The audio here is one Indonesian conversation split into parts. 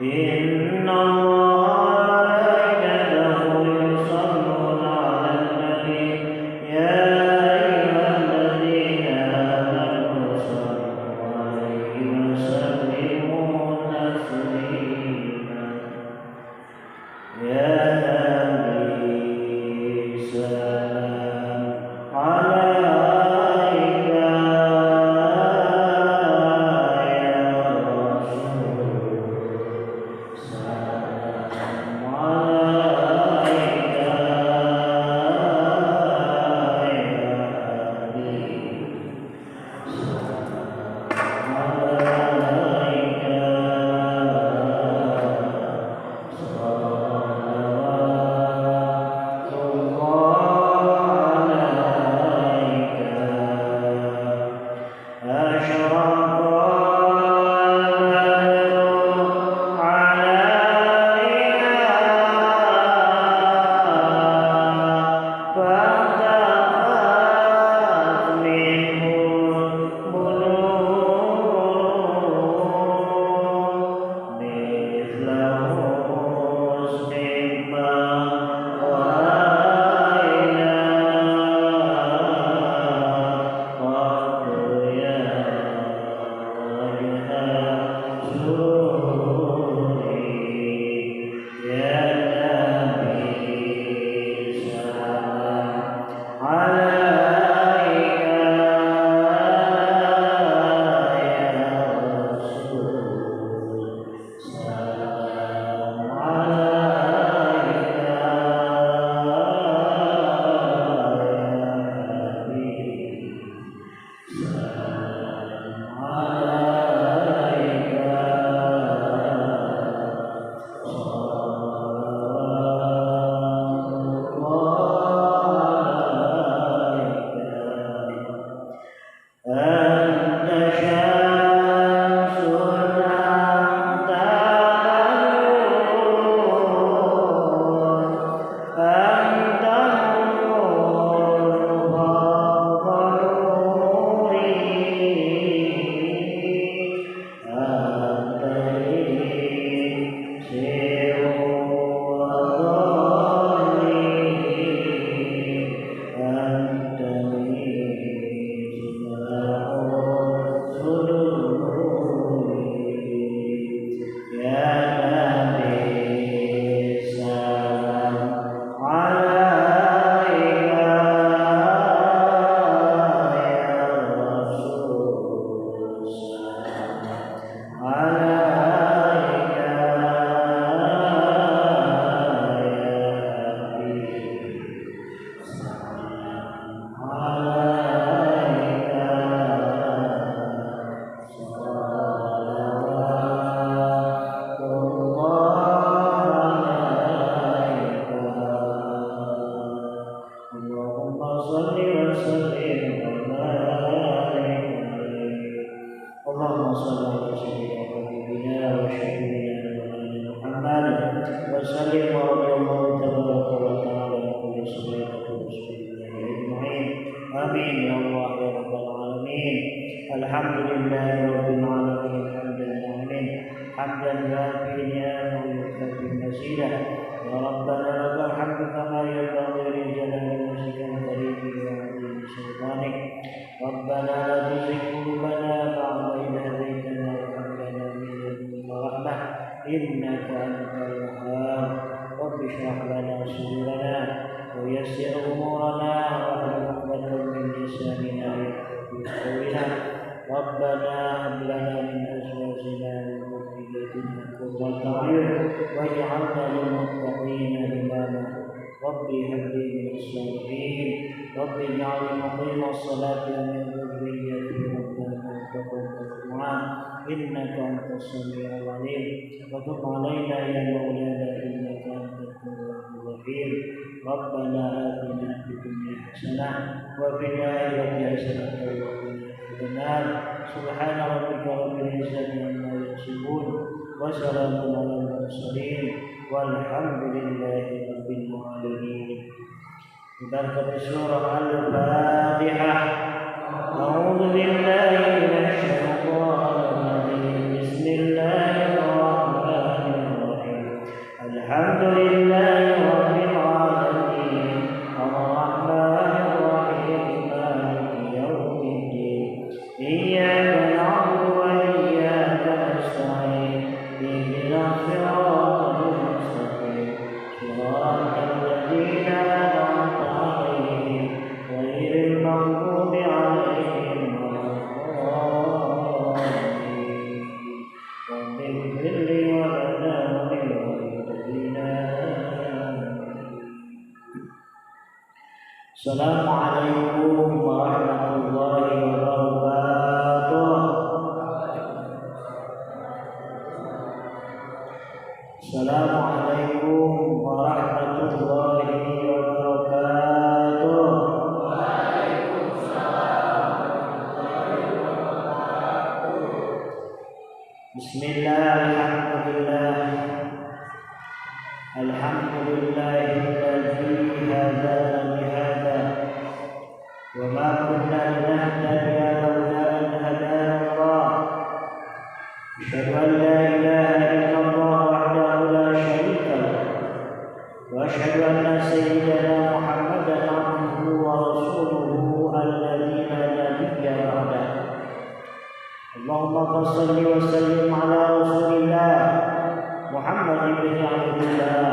إن الله وملائكته يصلون على النبي يا أيها الذين آمنوا صلوا عليه وسلموا تسليما يا نبي سلام عليك يا رسول سلام عليك يا حبيب سلام عليك صلوات الله عليك أشرق البدر علينا فانتفت منه البدور مثل حسن ما رأينا قط يا وجه زوري يا نبي سلام عليك يا رسول سلام عليك يا حبيب سلام عليك صلوات الله عليك أنت شمس أنت نور أنت نور فوق نوري أنت لي سر وضلي أنت لي يا نبي سلام عليك يا رسول سلام عليك يا حبيب سلام عليك صلوات الله عليك اللهم صل وسلم وبارك عليه اللهم صل على سيدنا حبيبنا وشفيعنا مولانا محمد وسلم ورضي الله تبارك وتعالى عن كل صلاة ورسول الله أجمعين آمين يا الله يا رب العالمين الحمد لله رب العالمين حمدا نعمين حمدا يوافي نعمه ويكافئ مزيدا يا ربنا لك الحمد كما ينبغي لجلال وجهك الكريم وعظيم سلطانك ربنا لا تزغ قلوبنا بعد إذ هديتنا وهب لنا من لدنك رحمة إنك أنت الوهاب رب اشرح لنا صدورنا ويسر أمورنا واحلل عقدة من لساننا يفقهوا قولنا ربنا هب لنا من أزواجنا وذريتنا قرة أعين واجعلنا للمتقين إماما رب هب لي من الصالحين رب اجعلني مقيم الصلاة ومن ذريتي ربنا تقبل دعاء إنك أنت السميع العليم وتب علينا يا مولانا إنك أنت التواب الرحيم ربنا آتنا في الدنيا حسنة وفي الآخرة حسنة وقنا عذاب النار سبحان ربك رب العزة عما يصفون وسلام على المرسلين والحمد لله رب العالمين. ببركة سورة الفاتحة. أعوذ بالله من الشيطان الرجيم. بسم الله الرحمن والمتقين. السلام عليكم ورحمة الله وبركاته. السلام عليكم ورحمة الله وبركاته. Bismillah, alhamdulillahilladzi hadana li hadza wa ma kunna linahtadiya lawla an hadana Allah. Asyhadu an la ilaha illallah wahdahu la syarika lah wa asyhadu anna sayyidana Muhammadan abduhu wa rasuluhu alladzi la nabiyya ba'dahu. Allahumma shalli wa sallim ala Rasulillah Muhammad ibn Abdullah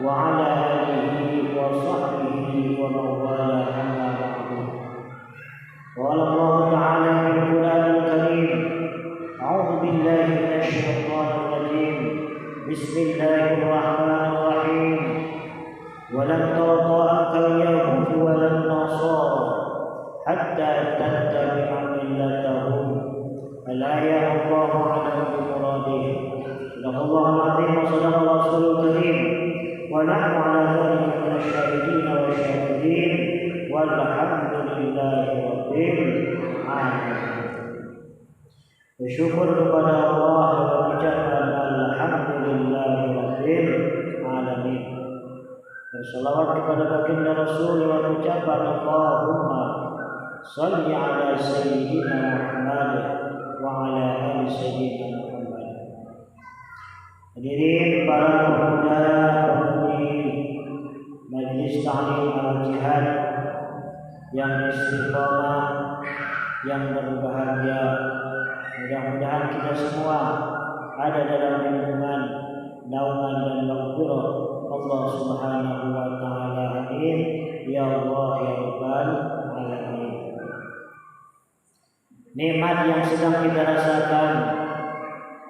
wa ala alihi wa sahbihi wa mawala amma ba'du. Qala Allah ta'ala fil Qur'anil Karim, a'udzu billahi minasy syaithanir rajim. Bismillahirrahmanirrahim. Wa lan tarda anka al-yahud wa lan nasara hatta tattabi'a millatahum. Al-ayah Allahu a'lam bi muradih. Sadaqallahul azim wa sadaqal rasulul karim wa nahnu ala dzalika minasy syahidin wa syakidin walhamdulillahi rabbil alamin. Bersyukur kepada Allah dan ucapkan alhamdulillahi rabbil alamin. Bersalawat kepada baginda Rasul wa ucapkan Allahumma shalli ala sayyidina Muhammad wa ala ali sayyidina Muhammad. Hadirin para pemuda pemudi Majelis Ta'lim Al-Jihad yang istiqomah, yang berbahagia, mudah-mudahan kita semua ada dalam lindungan, naungan dan maghfirah Allah Subhanahu wa taala. Amin ya Allah ya rabbal alamin. Nikmat yang sedang kita rasakan,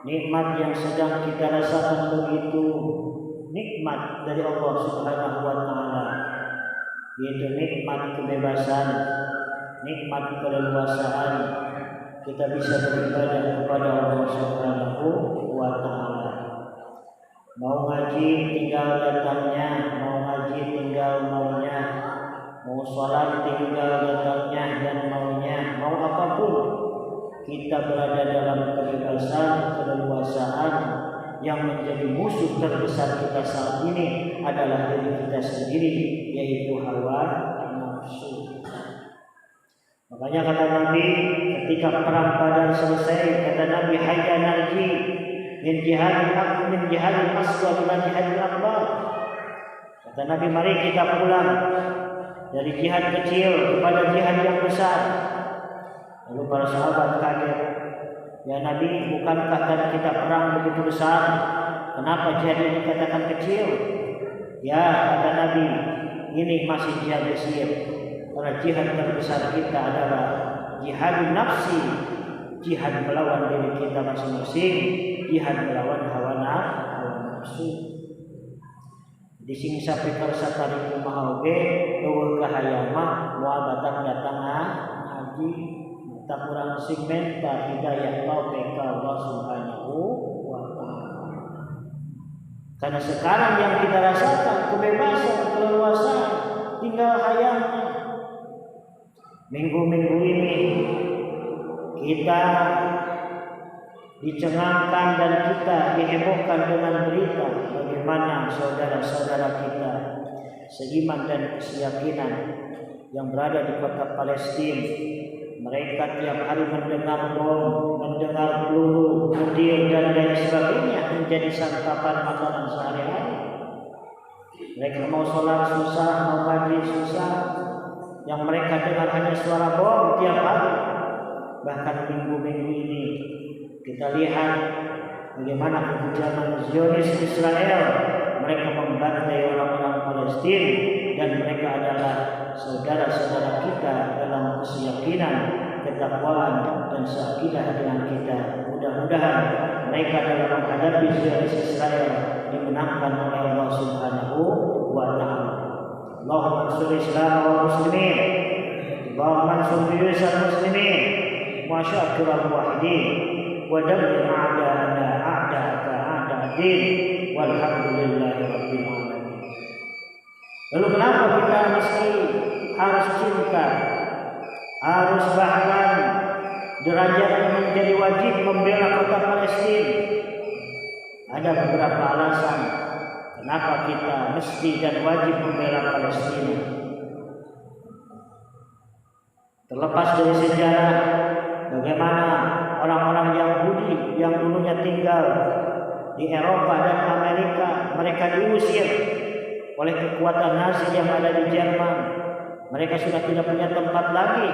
nikmat yang sedang kita rasakan begitu nikmat dari Allah Subhanahu wa taala, yaitu nikmat kebebasan, nikmat keleluasaan. Kita bisa beribadah kepada Allah Subhanahu wa taala. Mau ngaji tinggal datangnya, mau ngaji tinggal maunya, mau sholat tinggal datangnya dan maunya, mau apapun. Kita berada dalam kebebasan, keleluasaan. Yang menjadi musuh terbesar kita saat ini adalah diri kita sendiri, yaitu hawa nafsu. Makanya kata Nabi ketika perang Badar selesai, kata Nabi, hayya narji min jihadil asghar ila jihadil akbar. Kata Nabi, mari kita pulang dari jihad kecil kepada jihad yang besar. Lalu para sahabat kaget, ya Nabi, bukankah tadi kita perang begitu besar? Kenapa jihad ini dikatakan kecil? Ya, kata Nabi, ini masih jihad kecil. Karena jihad terbesar kita adalah jihad nafsi, jihad melawan diri kita masing-masing, jihad melawan hawa nafsu. Di sini sampai kersa tarik kumaha oge, eueuh kahayama moal datang haji. Tak kurang segmenta hidayah taufik Allah Subhanahu wa taala. Karena sekarang yang kita rasakan kebebasan, keleluasaan, tinggal hayangnya. Minggu-minggu ini kita dicengangkan dan kita dihebohkan dengan berita bagaimana saudara-saudara kita seiman dan keyakinan yang berada di kota Palestina. Mereka tiap hari mendengar bom, mendengar peluru, bedil dan lain sebagainya menjadi santapan makanan sehari-hari. Mereka mau sholat susah, mau ngaji susah. Yang mereka dengar hanya suara bom tiap hari. Bahkan minggu-minggu ini kita lihat bagaimana kekejaman Zionis Israel. Mereka membantai orang-orang Palestina dan mereka adalah saudara-saudara kita dalam keyakinan, ketakwaan dan seakidah dengan kita. Mudah-mudahan mereka dalam menghadapi Zionis Israel dimenangkan oleh Allah Subhanahu wa Ta'ala. Allahumma ansur Islam wal muslimin, Allahumma ansur juyusal muslimin wa syakirul muwahhidin wa dammir a'da'ana a'da'aka a'da'ad-din walhamdulillahi rabbil alamin. Lalu kenapa kita mesti harus cinta, harus bahkan derajatnya menjadi wajib membela kota Palestina? Ada beberapa alasan kenapa kita mesti dan wajib membela Palestina. Terlepas dari sejarah bagaimana orang-orang Yahudi yang dulunya tinggal di Eropa dan Amerika, mereka diusir oleh kekuatan Nazi yang ada di Jerman. Mereka sudah tidak punya tempat lagi.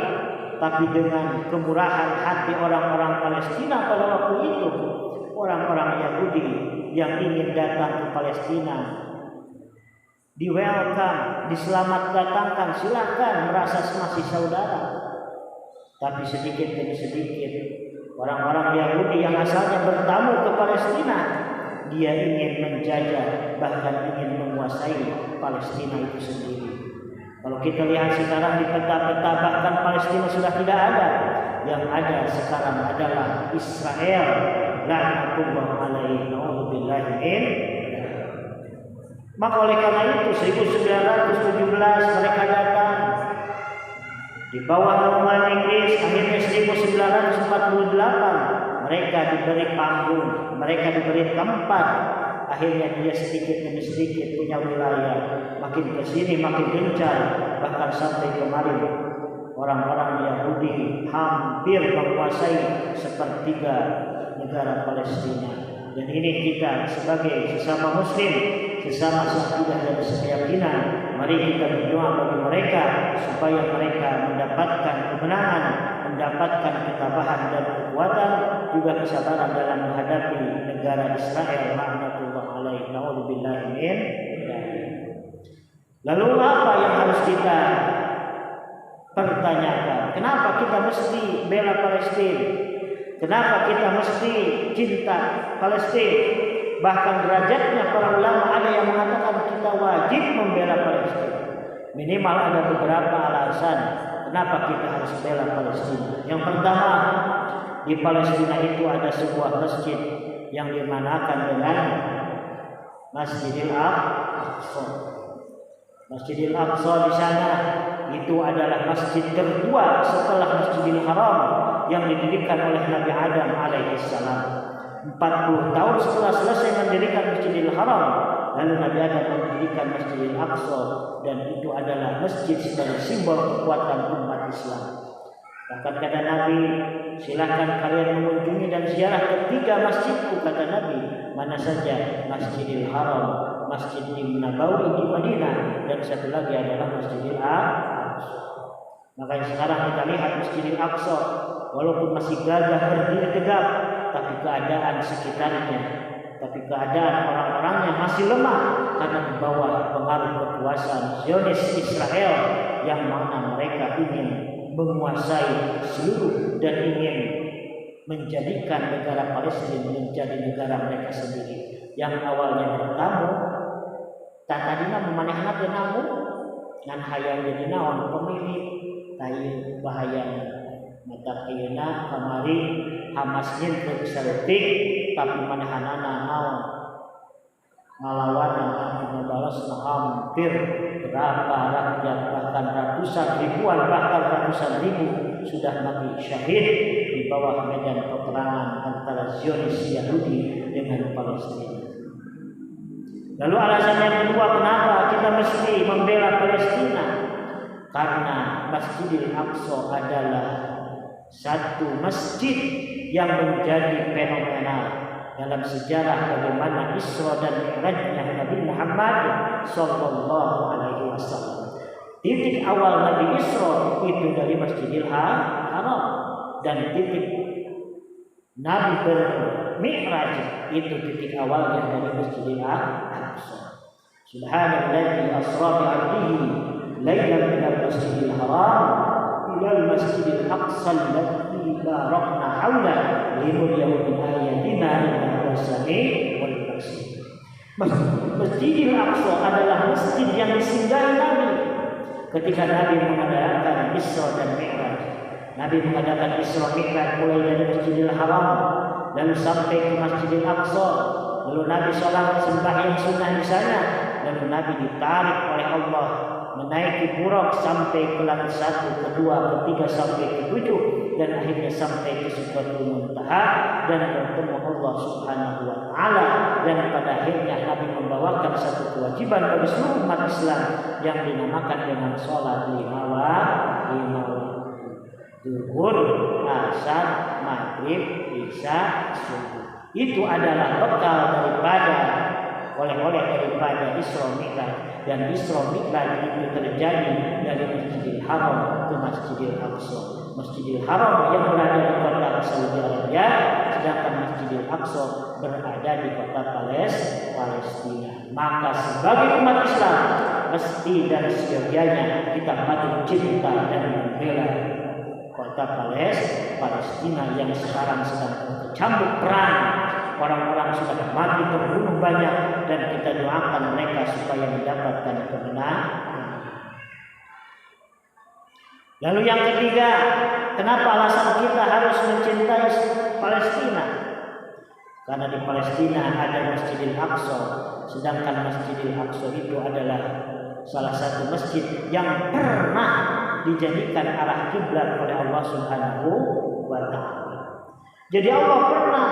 Tapi dengan kemurahan hati orang-orang Palestina pada waktu itu, orang-orang Yahudi yang ingin datang ke Palestina di welcome, diselamat datangkan, silakan, merasa masih saudara. Tapi sedikit demi sedikit orang-orang Yahudi yang asalnya bertamu ke Palestina, dia ingin menjajah, bahkan ingin menguasai Palestina itu sendiri. Kalau kita lihat sekarang di peta-peta, bahkan Palestina sudah tidak ada. Yang ada sekarang adalah Israel. La'natullah alaihi na'udzubillahi min. Maka oleh karena itu 1917 mereka datang di bawah naungan Inggris. Akhirnya 1948 mereka diberi panggung, mereka diberi tempat. Akhirnya dia sedikit demi sedikit punya wilayah, makin ke sini makin gencar, bahkan sampai kemarin orang-orang Yahudi hampir menguasai sepertiga negara Palestina. Dan ini kita sebagai sesama muslim, sesama seakidah dan sekeyakinan, mari kita berdoa bagi mereka supaya mereka mendapatkan kemenangan, mendapatkan ketabahan dan kekuatan, juga kesabaran dalam menghadapi negara Israel. La'natullah alaihi na'udzubillahi min. Lalu apa yang harus kita pertanyakan? Kenapa kita mesti bela Palestina? Kenapa kita mesti cinta Palestina? Bahkan derajatnya para ulama ada yang mengatakan kita wajib membela Palestina. Minimal ada beberapa alasan kenapa kita harus bela Palestina. Yang pertama, di Palestina itu ada sebuah masjid yang dimanakan dengan Masjidil Aqsa. Masjidil Aqsa di sana itu adalah masjid kedua setelah Masjidil Haram yang didirikan oleh Nabi Adam alaihissalam. 40 tahun setelah selesai mendirikan Masjidil Haram, lalu Nabi Adam mendirikan Masjidil Aqsa, dan itu adalah masjid sebagai simbol kekuatan umat Islam. Bahkan kata Nabi, silakan kalian mengunjungi dan ziarah ketiga masjidku, kata Nabi. Mana saja? Masjidil Haram, Masjidil Nabawi di Madinah, dan satu lagi adalah Masjidil Aqsa. Makanya sekarang kita lihat Masjidil Aqsa, walaupun masih gagah berdiri tegak, tapi keadaan sekitarnya, tapi keadaan orang-orangnya masih lemah karena di bawah pengaruh kekuasaan Zionis Israel, yang mana mereka ingin menguasai seluruh dan ingin menjadikan negara Palestina menjadi negara mereka sendiri. Yang awalnya bertamu, tak tadinya memanehna teh namun ngan hayang jadi naon pemilik kayu bahaya mata ayeuna kamari Hamas nyentrik saeutik, tapi manehanana naon ngalawan anu balas hampir berapa rakyat, bahkan ratusan ribuan, bahkan ratusan ribu sudah mati syahid di bawah medan peperangan antara Zionis Yahudi dengan Palestina. Lalu alasan yang kedua kenapa kita mesti membela Palestina? Karena Masjidil Aqsa adalah satu masjid yang menjadi fenomenal dalam sejarah bagaimana Isra dan Mi'rajnya Nabi Muhammad sallallahu alaihi wasallam. Titik awal Nabi Isra itu dari Masjidil Haram, dan titik Nabi bermi'raj itu titik awalnya dari Masjidil Aqsa. Subhanalladzi asra bi 'abdihi lailan minal masjidil haram ilal masjidil aqsa alladzi barakna haula linuriyahu min ayatina innahu sami'un basir. Masjidil Aqsa adalah masjid yang disinggahi Nabi ketika Nabi mengadakan Isra dan Mi'raj. Nabi mengadakan Isra Mi'raj mulai dari Masjidil Haram lalu sampai ke Masjidil Aqsa. Lalu Nabi sholat sembahyang sunnah di sana. Lalu Nabi ditarik oleh Allah menaiki buraq sampai ke langit 1, kedua, ketiga sampai ke 7 dan akhirnya sampai ke Sidratul Muntaha dan bertemu Allah Subhanahu wa taala, dan pada akhirnya Nabi membawakan satu kewajiban bagi seluruh umat Islam yang dinamakan dengan sholat 5 waktu: zuhur, asar, maghrib, isya, subuh. Itu adalah bekal daripada oleh-oleh daripada Isra Mi'raj, dan Isra Mi'raj itu terjadi dari Masjidil Haram ke Masjidil Aqsa. Masjidil Haram yang berada di kota Saudi Arabia, sedangkan Masjidil Aqsa berada di kota Palestina. Maka sebagai umat Islam mesti dan seyogianya kita patut cinta dan membela kota Palestina yang sekarang sedang tercambuk perang. Orang-orang sudah mati terbunuh banyak, dan kita doakan mereka supaya mendapatkan kemenangan. Lalu yang ketiga, kenapa alasan kita harus mencintai Palestina? Karena di Palestina ada Masjidil Aqsa, sedangkan Masjidil Aqsa itu adalah salah satu masjid yang pernah dijadikan arah kiblat oleh Allah Subhanahu wa taala. Jadi Allah pernah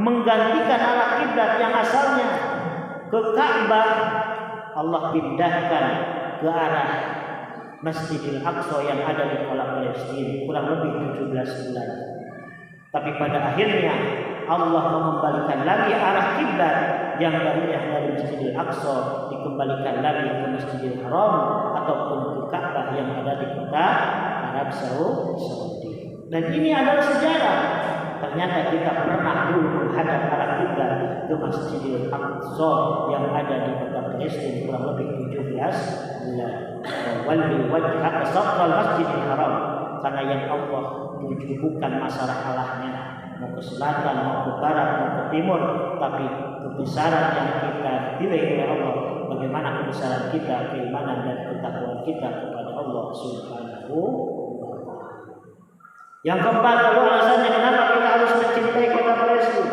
menggantikan arah kiblat yang asalnya ke Ka'bah, Allah pindahkan ke arah Masjidil Aqsa yang ada di Palestina kurang lebih 17 bulan. Tapi pada akhirnya Allah mengembalikan lagi arah kiblat yang dari Masjidil Aqsa dikembalikan lagi ke Masjidil Haram ataupun ke Ka'bah yang ada di kota Arab Saudi. Dan ini adalah sejarah. Ternyata kita pernah dulu menghadap arah kiblat ke Masjidil Aqsa yang ada di kota Palestina kurang lebih 17 bulan. Walli wajhaka shatral Masjidil Haram, karena yang Allah tuju bukan masalah Allahnya mau ke selatan, mau ke barat, mau ke timur, tapi kebesaran yang kita pilih oleh Allah. Bagaimana kebesaran kita, keimanan dan ketakwaan kita kepada Allah Subhanahu wa taala. Yang keempat, alasannya kenapa kita harus mencintai kota Palestina?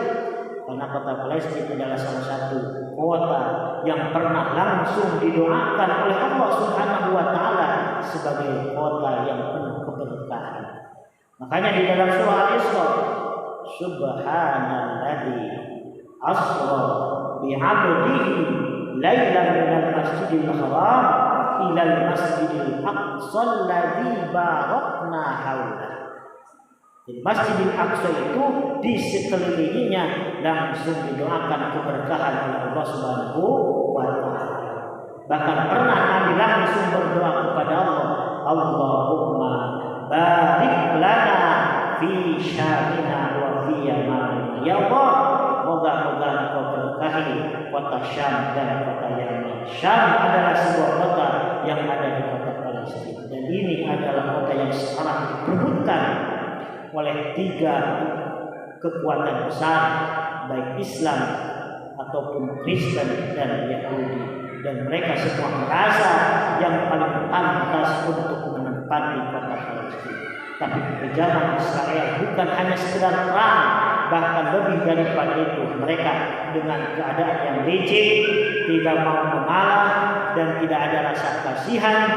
Karena kota Palestina adalah salah satu kota yang pernah langsung didoakan oleh Allah Subhanahu wa taala sebagai kota yang penuh keberkahan. Makanya di dalam surah Al-Isra, Subhanalladzi asra bi'abdihi lailan minal masjidil haram ilal masjidil aqsa alladzi barakna haulah. Masjidil Aqsa itu di sekelilinginya langsung didoakan keberkahan oleh Allah Subhanahu wa taala. Bahkan pernah Nabi langsung berdoa kepada Allah, Allahumma barik lana fi syamina wa fi yamanina. Ya Allah, moga-moga Engkau berkahi kota Syam dan kota Yaman. Syam adalah sebuah kota yang ada di kota Palestina, dan ini adalah kota yang sekarang diperebutkan oleh 3 kekuatan besar, baik Islam ataupun Kristen dan Yahudi, dan mereka semua merasa yang paling pantas untuk menempati kota Palestina. Tapi kekejaman Israel bukan hanya sekedar perang, bahkan lebih daripada itu, mereka dengan keadaan yang licik, tidak mau mengalah dan tidak ada rasa kasihan.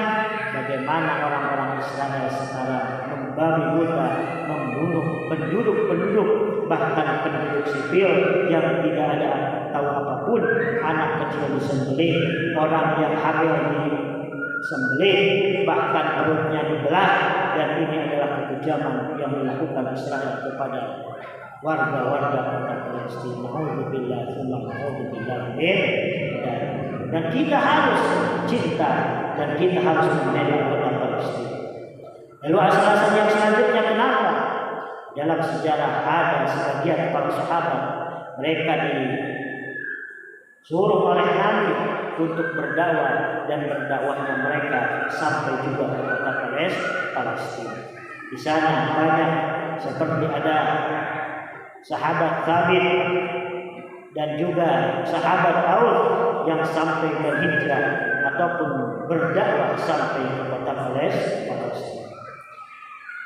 Bagaimana orang-orang Israel sekarang membabi buta, membunuh penduduk-penduduk, bahkan penduduk sipil yang tidak ada tahu apapun, anak kecil disembelih, orang yang hamil disembelih, bahkan perutnya dibelah. Dan ini adalah kekejaman yang dilakukan Israel kepada warga-warga kota Palestina. Dan kita harus cinta dan kita harus membela kota Palestina. Lalu alasan yang selanjutnya kenapa? Dalam sejarah ada sebagian para sahabat, mereka disuruh oleh Nabi untuk berdakwah, dan berdakwahnya mereka sampai juga ke kota Palestina. Di sana banyak seperti ada sahabat Thabit dan juga sahabat Aus yang sampai berhijrah ataupun berdakwah sampai ke kota Palestina.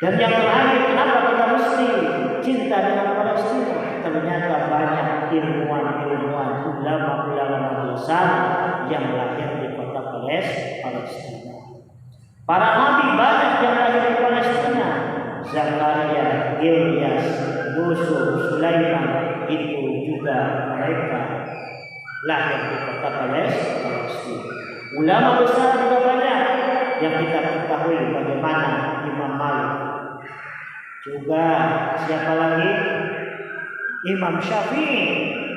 Dan yang terakhir, kenapa kita mesti cinta dengan Palestina? Ternyata banyak ilmuwan-ilmuwan, ulama-ulama besar yang lahir di kota Palestina. Para nabi banyak yang lahir di Palestina. Zakaria, Ilyas, Yusuf, Sulaiman, itu juga mereka lahir di kota Palestina. Ulama besar juga banyak yang kita ketahui, bagaimana Imam Malik, juga siapa lagi, Imam Syafi'i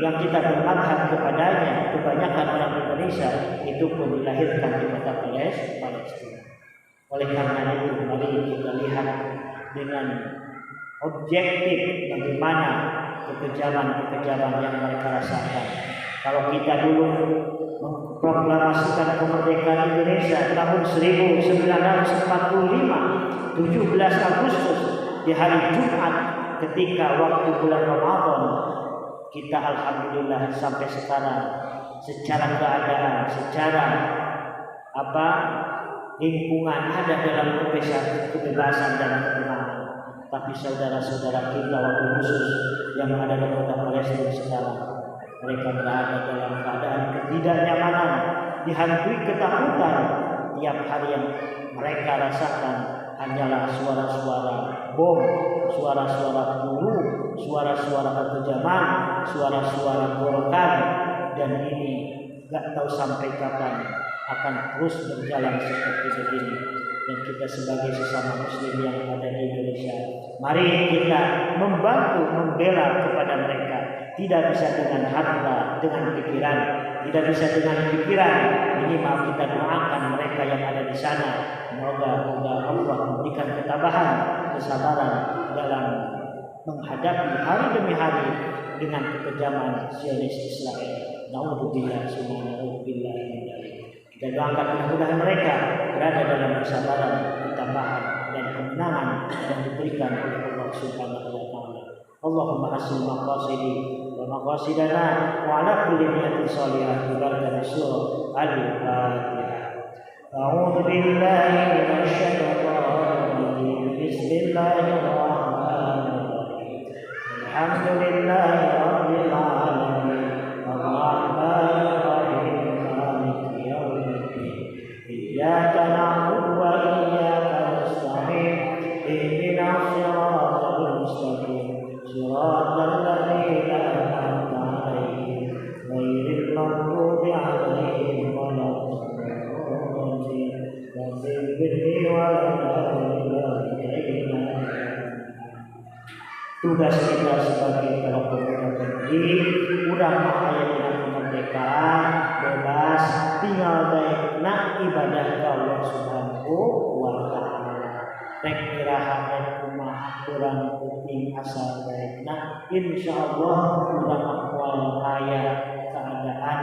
yang kita bermadhab kepadanya. Kebanyakan orang Indonesia itu pun dilahirkan di kota Palestina. Oleh karena itu, mari kita lihat dengan objektif bagaimana kekejaman-kekejaman yang mereka rasakan. Kalau kita dulu memproklamasikan kemerdekaan Indonesia tahun 1945, 17 Agustus, di hari Jumat ketika waktu bulan Ramadan, kita alhamdulillah sampai sekarang secara keadaan, secara lingkungan ada dalam kebebasan dan ketenangan. Tapi saudara-saudara kita waktu khusus yang ada di kota Palestina sekarang, mereka berada dalam keadaan ketidaknyamanan, dihantui ketakutan. Tiap hari yang mereka rasakan hanyalah suara-suara bom, suara-suara peluru, suara-suara kekejaman, suara-suara gorokan, dan ini gak tahu sampai kapan akan terus berjalan seperti begini. Dan kita sebagai sesama muslim yang ada di Indonesia, mari kita membantu membela kepada mereka. Tidak bisa dengan harta, dengan pikiran, tidak bisa dengan pikiran. Minimal kita doakan mereka yang ada di sana. Semoga Allah memberikan ketabahan, kesabaran dalam menghadapi hari demi hari dengan kekejaman Zionis Israel. Naudzubillah, subhanallah. Kita doakan mudah-mudahan mereka berada dalam kesabaran, ketabahan, dan kemenangan yang diberikan oleh Allah Subhanahu wa Ta'ala. Allahumma hasil maqasidi wa maqasidana wa ala kulli niyatin salihah bi barakati surah Al-Fatihah. A'udzu billahi minasy syaithanir rajim. Bismillahirrahmanirrahim. Alhamdulillahi rabbil alamin. Ar-Rahmanir Rahim. Maliki yaumiddin. Iyyaka na'budu wa iyyaka nasta'in. Ihdinas siratal mustaqim. Siratal ladzina an'amta 'alaihim ghairil maghdubi 'alaihim waladdallin. Tugas kita sebagai para pemuda-pemudi udah makanya dengan kemerdekaan, bebas, tinggal baikna ibadah ke Allah Subhanahu wa Ta'ala. Rek iraha rek kumah kurang penting asal baikna, insyaallah udah akwal kaya keadaan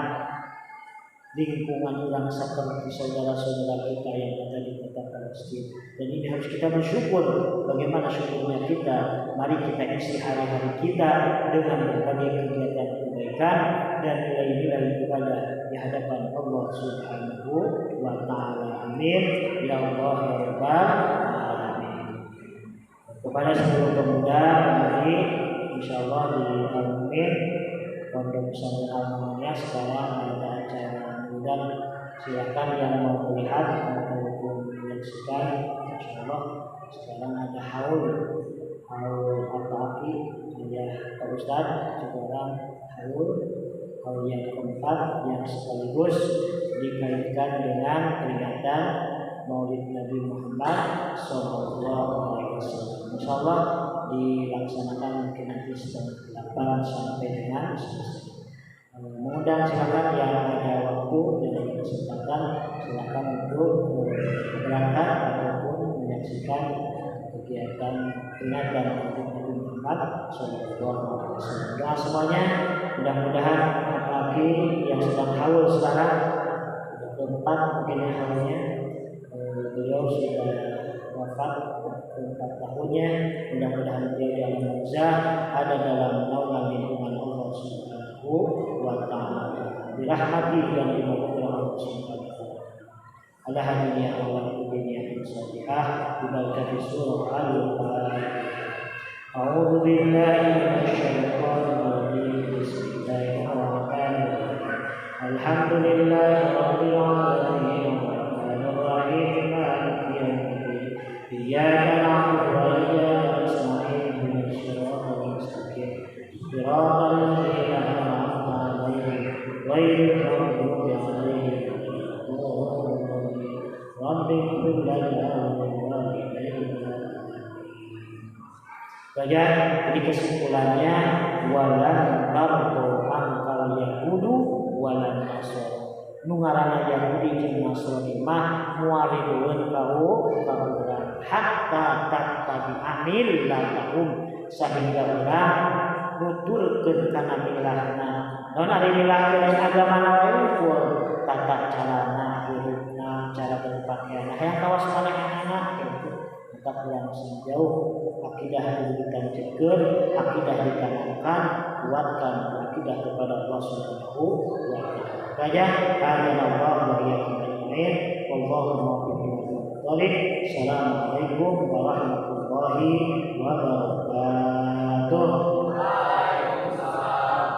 lingkungan orang seperti saudara-saudara kita yang ada di kota Palestina. Dan ini harus kita bersyukur. Bagaimana syukurnya kita? Mari kita isi hari-hari kita dengan berbagai kegiatan kebaikan dan nilai-nilai ibadah di hadapan Allah Subhanahu wa Ta'ala. Amin ya Allah ya Rabbal alamin. Kepada seluruh pemuda kembali insyaallah di Al-Mumin Pondok Pesantren Al-Muminnya sekarang ada acara. Dan silakan yang mau melihat maupun menyaksikan, insyaallah sekarang ada haul Al-Aki ya Pak Ustadz. Sekarang haul yang keempat yang sekaligus dikaitkan dengan peringatan Maulid Nabi Muhammad SAW. Insyaallah dilaksanakan mungkin nanti setengah 8 sampai dengan selesai. Mengundang silakan yang ada waktu dan kesempatan silakan untuk berangkat ataupun menyaksikan kegiatan peringatan Nabi Muhammad SAW. Doa semuanya mudah-mudahan apalagi yang sedang haul sekarang keempat mungkin haulnya beliau sudah wafat 4 tahunnya. Mudah-mudahan dia dalam barzah ada dalam naungan lindungan Allah Subhanahu wa taala. Dirahmati dan dimudahkan Allah Subhanahu wa taala. Ala hadhihi awal dunia salihah bi surah Al-Qur'an. A'udzu billahi minasyaitonir rajim. Bismillahirrahmanirrahim. Alhamdulillahi rabbil alamin. Arrahmanir rahim. Maliki yaumiddin. Iyyaka na'budu wa iyyaka nasta'in. Ihdinas siratal mustaqim. Siratal ladzina an'amta 'alaihim ghairil maghdubi 'alaihim waladdallin. Rabbighfir lana wa liwalidayna. Jadi kesimpulannya walan tardo angkal yahudu walan nasoro. Nu ngaranna Yahudi jeung Nasrani mah muarideun ka urang hatta tattabi'a millatahum sehingga urang nuturkeun kana milahna. Naon ari milah lain agama wae ukur tata carana hirupna, cara berpakaian. Hayang kawas manehna kitu. Maka urang sejauh akidah ditanjutkeun, akidah ditanamkan, kuatkan akidah kepada Allah Subhanahu wa taala. Saja Allah wa iyyakum ajmain. Wallahu muwaffiq. Assalamualaikum warahmatullahi wabarakatuh. Waalaikumsalam.